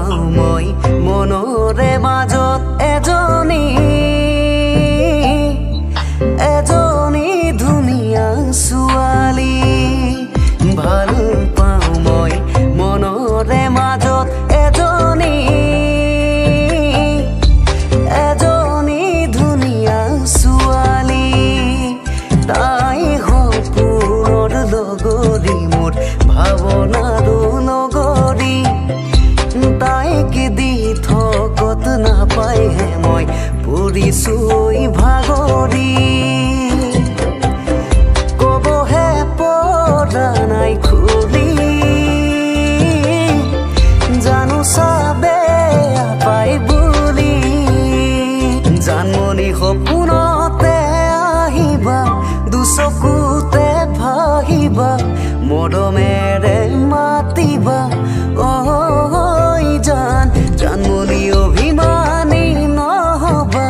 পাওঁ মই মনৰে মাজত এজনী ধুনীয়া ছোৱালী ভাল পাওঁ মই মনৰে মাজত এজনী ধুনীয়া ছোৱালী তাই সপোনৰ লগৰী মোৰ ভাৱনাৰো লগৰী তাইক দি থকত নাপাইহে মই পৰিছোই ভাগৰি কবহে পৰা নাই খুলি জানো চাবে পাই বুলি জানমনি সপোনতে আহিবা দুচকুতে ভাহিবা মৰমেৰে মাতিবা জানমনি অভিমানী নহবা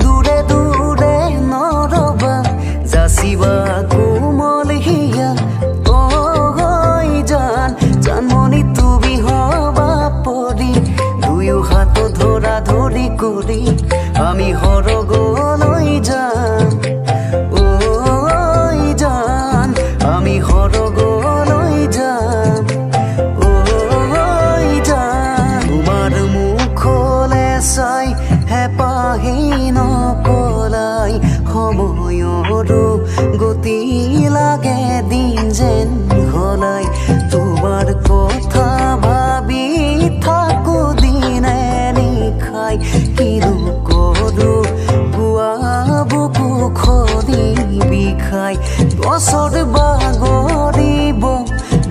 দূৰে দূৰে নৰবা যাচিবা কোমল হিয়া জানমনি তুমি হবা পৰি দুয়ো হাত ধৰা ধৰি কৰি আমি সৰগলৈ যাম আমি সৰগলৈ যাম তোমাৰ মুখলে চাই হেঁপাহি নপলাই সময়ৰো গতি লাগে দিন যেন হলাই তোমাৰ কথা ভাবি থাকো দিনে নিশাই কিনো কৰো পুৱা বুকু খনি বিষাই বছৰ বাগৰিব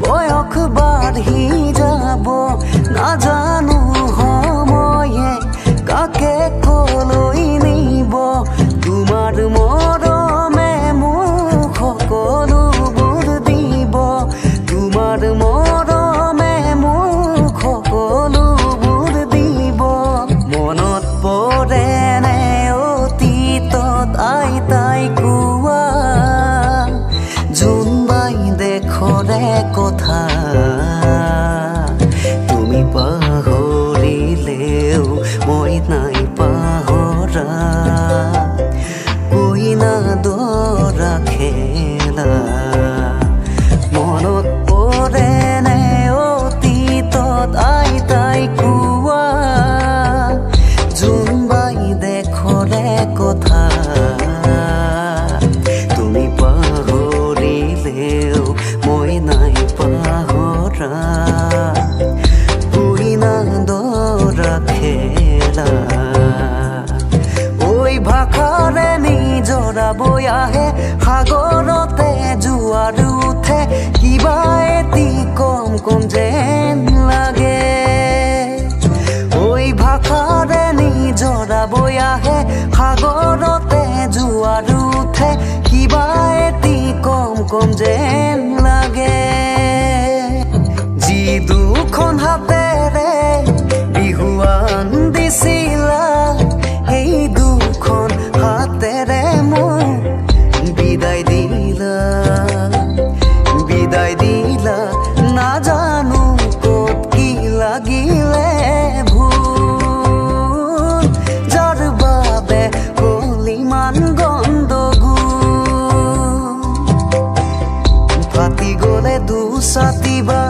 বয়স বাঢ়ি যাব নাজানো সময়ে কাকে কলৈ নিব তোমাৰ মৰমে মোক সকলোবোৰ দিব তোমাৰ মৰমে মোক সকলোবোৰ দিব মনত পৰেনে অতীতত আইতাই কোৱা জোনবাই দেখৰে কথা তুমি পাহৰিলেও মই নাই পাহৰা কইনা দৰা খেলা মনত পৰেনে অতীতত আইতাই কোৱা জোনবাই দেখৰে কথা তুমি পাহৰিলেও মই নাই পাহৰা কইনা দৰা খেলা ঐ ভাষাৰে নিজৰা বৈ আহে সাগৰতে জোৱাৰ উঠে কিবা এটি কম কম যেন লাগে ঐ ভাষাৰে নিজৰা বৈ আহে সাগৰতে জোৱাৰ উঠে কিবা এটি কম কম যেন লাগে যি দুখন হাতেৰে বিহুৱান দিছিলা সেই দুখন হাতেৰে মোক বিদায় দিলা নাজানো ক'ত কি লাগিলে ভুল যাৰ বাবে হ'ল ইমান গণ্ডগোল ফাটি গ'লে দুচাতিবা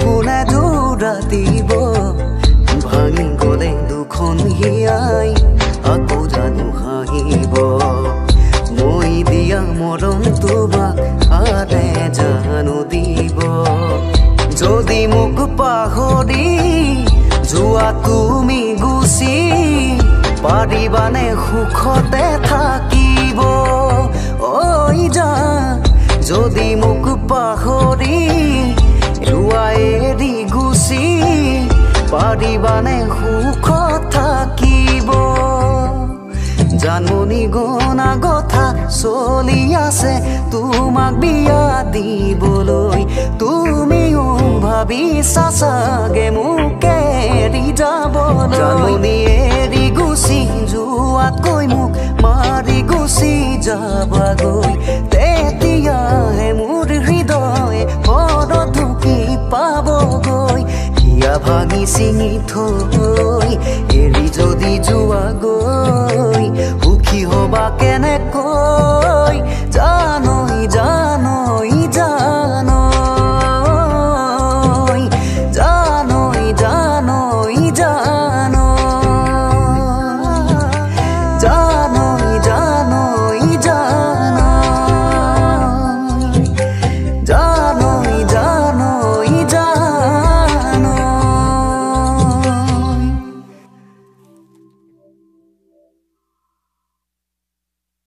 কোনে দৌৰা দিব ভাঙি গ'লে দুখন হিয়াই আকৌ জানো হাঁহিব মই দিয়া মৰম তোমাক আৰে জানো দিব যদি মোক পাহৰি যোৱা তুমি গুচি পাৰিবানে সুখতে থাকিব যদি মোক পাহৰি যোৱা এৰি গুচি পাৰিবানে সুখত থাকিব জানমনি গনা কথা চলি আছে তোমাক বিয়া দিবলৈ তুমিও ভাবিছা চাগে মোক এৰি যাবলৈ জানমনি এৰি গুচি যোৱাতকৈ মোক মাৰি গুচি যাবাগৈ তেতিয়াহে মোৰ হৃদয় পদ ঢুকি পাবগৈ আশা ভাঙি চিঙি থৈ এৰি যদি যোৱা গৈ সুখী হবা কেনেকৈ